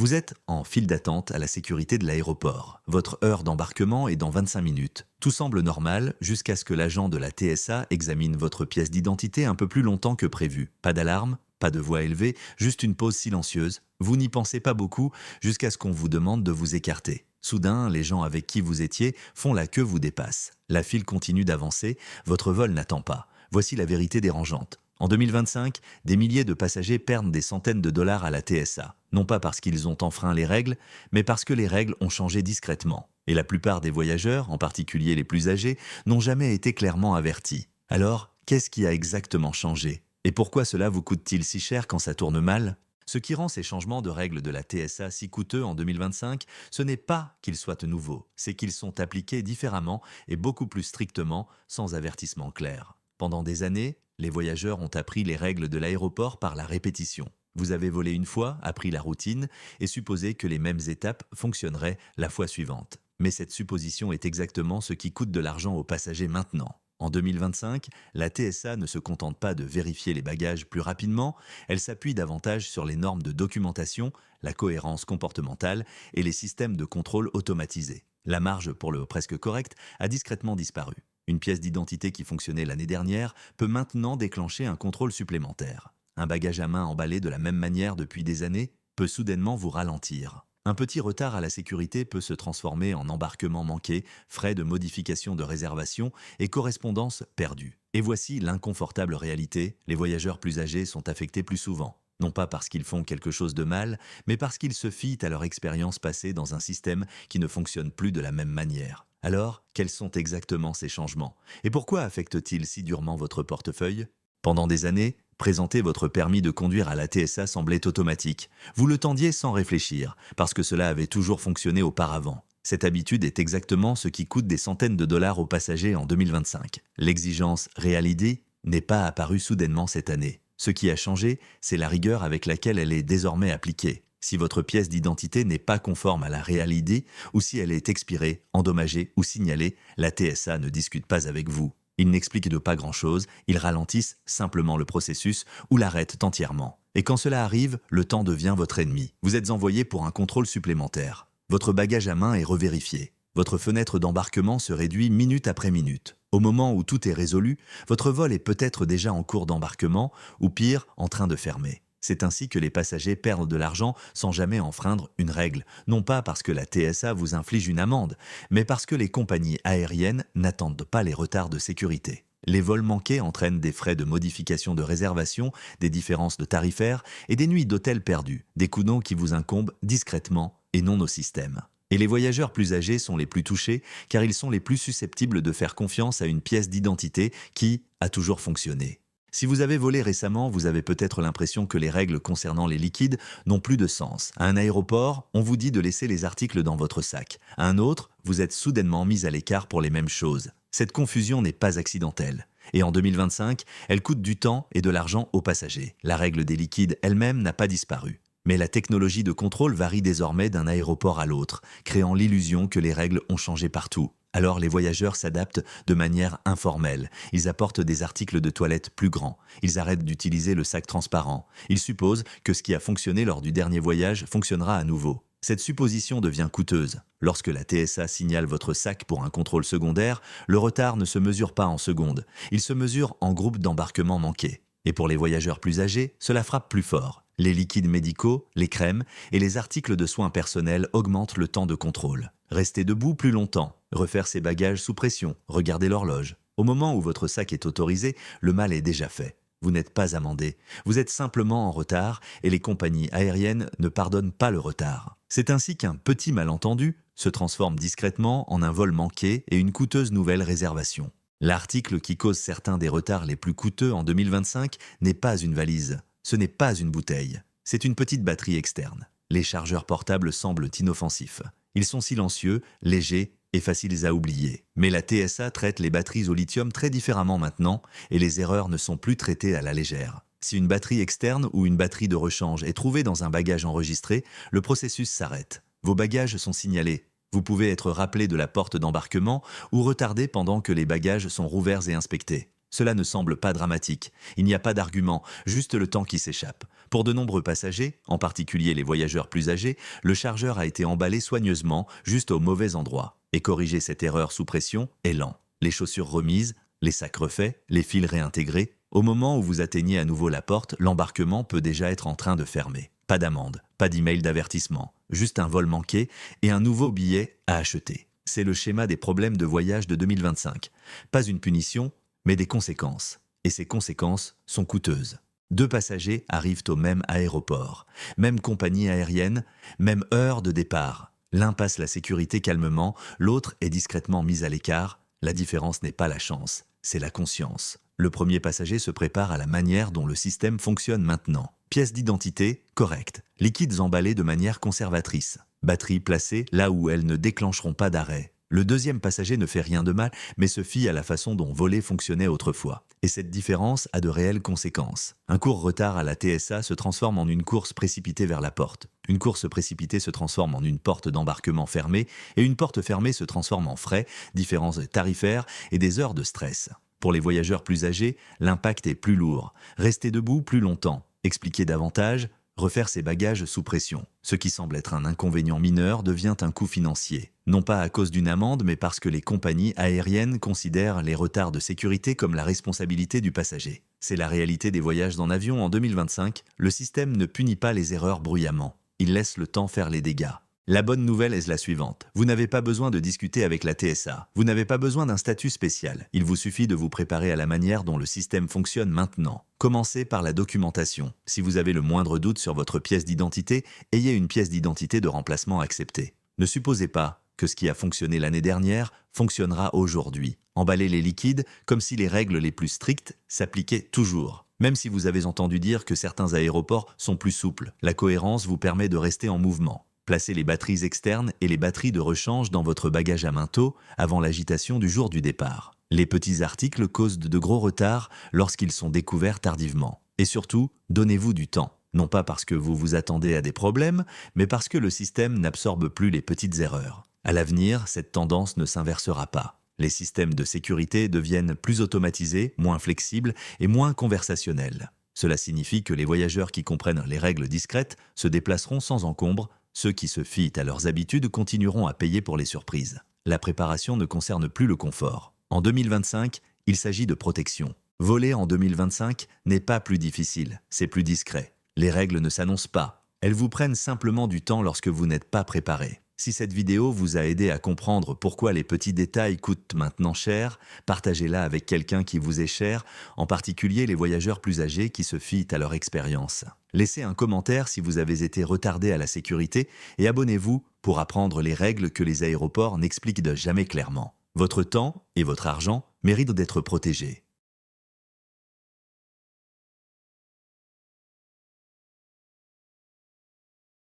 Vous êtes en file d'attente à la sécurité de l'aéroport. Votre heure d'embarquement est dans 25 minutes. Tout semble normal jusqu'à ce que l'agent de la TSA examine votre pièce d'identité un peu plus longtemps que prévu. Pas d'alarme, pas de voix élevée, juste une pause silencieuse. Vous n'y pensez pas beaucoup jusqu'à ce qu'on vous demande de vous écarter. Soudain, les gens avec qui vous étiez font la queue vous dépassent. La file continue d'avancer, votre vol n'attend pas. Voici la vérité dérangeante. En 2025, des milliers de passagers perdent des centaines de dollars à la TSA. Non pas parce qu'ils ont enfreint les règles, mais parce que les règles ont changé discrètement. Et la plupart des voyageurs, en particulier les plus âgés, n'ont jamais été clairement avertis. Alors, qu'est-ce qui a exactement changé? Et pourquoi cela vous coûte-t-il si cher quand ça tourne mal? Ce qui rend ces changements de règles de la TSA si coûteux en 2025, ce n'est pas qu'ils soient nouveaux, c'est qu'ils sont appliqués différemment et beaucoup plus strictement, sans avertissement clair. Pendant des années, les voyageurs ont appris les règles de l'aéroport par la répétition. Vous avez volé une fois, appris la routine et supposé que les mêmes étapes fonctionneraient la fois suivante. Mais cette supposition est exactement ce qui coûte de l'argent aux passagers maintenant. En 2025, la TSA ne se contente pas de vérifier les bagages plus rapidement, elle s'appuie davantage sur les normes de documentation, la cohérence comportementale et les systèmes de contrôle automatisés. La marge pour le presque correct a discrètement disparu. Une pièce d'identité qui fonctionnait l'année dernière peut maintenant déclencher un contrôle supplémentaire. Un bagage à main emballé de la même manière depuis des années peut soudainement vous ralentir. Un petit retard à la sécurité peut se transformer en embarquement manqué, frais de modification de réservation et correspondance perdue. Et voici l'inconfortable réalité, les voyageurs plus âgés sont affectés plus souvent. Non pas parce qu'ils font quelque chose de mal, mais parce qu'ils se fient à leur expérience passée dans un système qui ne fonctionne plus de la même manière. Alors, quels sont exactement ces changements? Et pourquoi affectent-ils si durement votre portefeuille? Pendant des années, présenter votre permis de conduire à la TSA semblait automatique. Vous le tendiez sans réfléchir, parce que cela avait toujours fonctionné auparavant. Cette habitude est exactement ce qui coûte des centaines de dollars aux passagers en 2025. L'exigence Real ID n'est pas apparue soudainement cette année. Ce qui a changé, c'est la rigueur avec laquelle elle est désormais appliquée. Si votre pièce d'identité n'est pas conforme à la Real ID, ou si elle est expirée, endommagée ou signalée, la TSA ne discute pas avec vous. Ils n'expliquent de pas grand-chose, ils ralentissent simplement le processus ou l'arrêtent entièrement. Et quand cela arrive, le temps devient votre ennemi. Vous êtes envoyé pour un contrôle supplémentaire. Votre bagage à main est revérifié. Votre fenêtre d'embarquement se réduit minute après minute. Au moment où tout est résolu, votre vol est peut-être déjà en cours d'embarquement ou pire, en train de fermer. C'est ainsi que les passagers perdent de l'argent sans jamais enfreindre une règle, non pas parce que la TSA vous inflige une amende, mais parce que les compagnies aériennes n'attendent pas les retards de sécurité. Les vols manqués entraînent des frais de modification de réservation, des différences de tarifaires et des nuits d'hôtel perdues, des coûts qui vous incombent discrètement et non au système. Et les voyageurs plus âgés sont les plus touchés car ils sont les plus susceptibles de faire confiance à une pièce d'identité qui a toujours fonctionné. Si vous avez volé récemment, vous avez peut-être l'impression que les règles concernant les liquides n'ont plus de sens. À un aéroport, on vous dit de laisser les articles dans votre sac. À un autre, vous êtes soudainement mis à l'écart pour les mêmes choses. Cette confusion n'est pas accidentelle. Et en 2025, elle coûte du temps et de l'argent aux passagers. La règle des liquides elle-même n'a pas disparu. Mais la technologie de contrôle varie désormais d'un aéroport à l'autre, créant l'illusion que les règles ont changé partout. Alors les voyageurs s'adaptent de manière informelle. Ils apportent des articles de toilette plus grands. Ils arrêtent d'utiliser le sac transparent. Ils supposent que ce qui a fonctionné lors du dernier voyage fonctionnera à nouveau. Cette supposition devient coûteuse. Lorsque la TSA signale votre sac pour un contrôle secondaire, le retard ne se mesure pas en secondes. Il se mesure en groupe d'embarquement manqué. Et pour les voyageurs plus âgés, cela frappe plus fort. Les liquides médicaux, les crèmes et les articles de soins personnels augmentent le temps de contrôle. Rester debout plus longtemps, refaire ses bagages sous pression, regarder l'horloge. Au moment où votre sac est autorisé, le mal est déjà fait. Vous n'êtes pas amendé, vous êtes simplement en retard et les compagnies aériennes ne pardonnent pas le retard. C'est ainsi qu'un petit malentendu se transforme discrètement en un vol manqué et une coûteuse nouvelle réservation. L'article qui cause certains des retards les plus coûteux en 2025 n'est pas une valise, ce n'est pas une bouteille, c'est une petite batterie externe. Les chargeurs portables semblent inoffensifs. Ils sont silencieux, légers et faciles à oublier. Mais la TSA traite les batteries au lithium très différemment maintenant et les erreurs ne sont plus traitées à la légère. Si une batterie externe ou une batterie de rechange est trouvée dans un bagage enregistré, le processus s'arrête. Vos bagages sont signalés. Vous pouvez être rappelé de la porte d'embarquement ou retardé pendant que les bagages sont rouverts et inspectés. Cela ne semble pas dramatique. Il n'y a pas d'argument, juste le temps qui s'échappe. Pour de nombreux passagers, en particulier les voyageurs plus âgés, le chargeur a été emballé soigneusement, juste au mauvais endroit. Et corriger cette erreur sous pression est lent. Les chaussures remises, les sacs refaits, les fils réintégrés. Au moment où vous atteignez à nouveau la porte, l'embarquement peut déjà être en train de fermer. Pas d'amende, pas d'email d'avertissement, juste un vol manqué et un nouveau billet à acheter. C'est le schéma des problèmes de voyage de 2025. Pas une punition, mais des conséquences. Et ces conséquences sont coûteuses. 2 passagers arrivent au même aéroport, même compagnie aérienne, même heure de départ. L'un passe la sécurité calmement, l'autre est discrètement mis à l'écart. La différence n'est pas la chance, c'est la conscience. Le premier passager se prépare à la manière dont le système fonctionne maintenant. Pièces d'identité, correctes. Liquides emballés de manière conservatrice. Batteries placées là où elles ne déclencheront pas d'arrêt. Le deuxième passager ne fait rien de mal, mais se fie à la façon dont voler fonctionnait autrefois. Et cette différence a de réelles conséquences. Un court retard à la TSA se transforme en une course précipitée vers la porte. Une course précipitée se transforme en une porte d'embarquement fermée, et une porte fermée se transforme en frais, différences tarifaires et des heures de stress. Pour les voyageurs plus âgés, l'impact est plus lourd. Rester debout plus longtemps, expliquer davantage, refaire ses bagages sous pression. Ce qui semble être un inconvénient mineur devient un coût financier. Non pas à cause d'une amende, mais parce que les compagnies aériennes considèrent les retards de sécurité comme la responsabilité du passager. C'est la réalité des voyages en avion en 2025. Le système ne punit pas les erreurs bruyamment. Il laisse le temps faire les dégâts. La bonne nouvelle est la suivante. Vous n'avez pas besoin de discuter avec la TSA. Vous n'avez pas besoin d'un statut spécial. Il vous suffit de vous préparer à la manière dont le système fonctionne maintenant. Commencez par la documentation. Si vous avez le moindre doute sur votre pièce d'identité, ayez une pièce d'identité de remplacement acceptée. Ne supposez pas que ce qui a fonctionné l'année dernière fonctionnera aujourd'hui. Emballez les liquides comme si les règles les plus strictes s'appliquaient toujours. Même si vous avez entendu dire que certains aéroports sont plus souples, la cohérence vous permet de rester en mouvement. Placez les batteries externes et les batteries de rechange dans votre bagage à manteau avant l'agitation du jour du départ. Les petits articles causent de gros retards lorsqu'ils sont découverts tardivement. Et surtout, donnez-vous du temps. Non pas parce que vous vous attendez à des problèmes, mais parce que le système n'absorbe plus les petites erreurs. À l'avenir, cette tendance ne s'inversera pas. Les systèmes de sécurité deviennent plus automatisés, moins flexibles et moins conversationnels. Cela signifie que les voyageurs qui comprennent les règles discrètes se déplaceront sans encombre. Ceux qui se fient à leurs habitudes continueront à payer pour les surprises. La préparation ne concerne plus le confort. En 2025, il s'agit de protection. Voler en 2025 n'est pas plus difficile, c'est plus discret. Les règles ne s'annoncent pas. Elles vous prennent simplement du temps lorsque vous n'êtes pas préparé. Si cette vidéo vous a aidé à comprendre pourquoi les petits détails coûtent maintenant cher, partagez-la avec quelqu'un qui vous est cher, en particulier les voyageurs plus âgés qui se fient à leur expérience. Laissez un commentaire si vous avez été retardé à la sécurité et abonnez-vous pour apprendre les règles que les aéroports n'expliquent jamais clairement. Votre temps et votre argent méritent d'être protégés.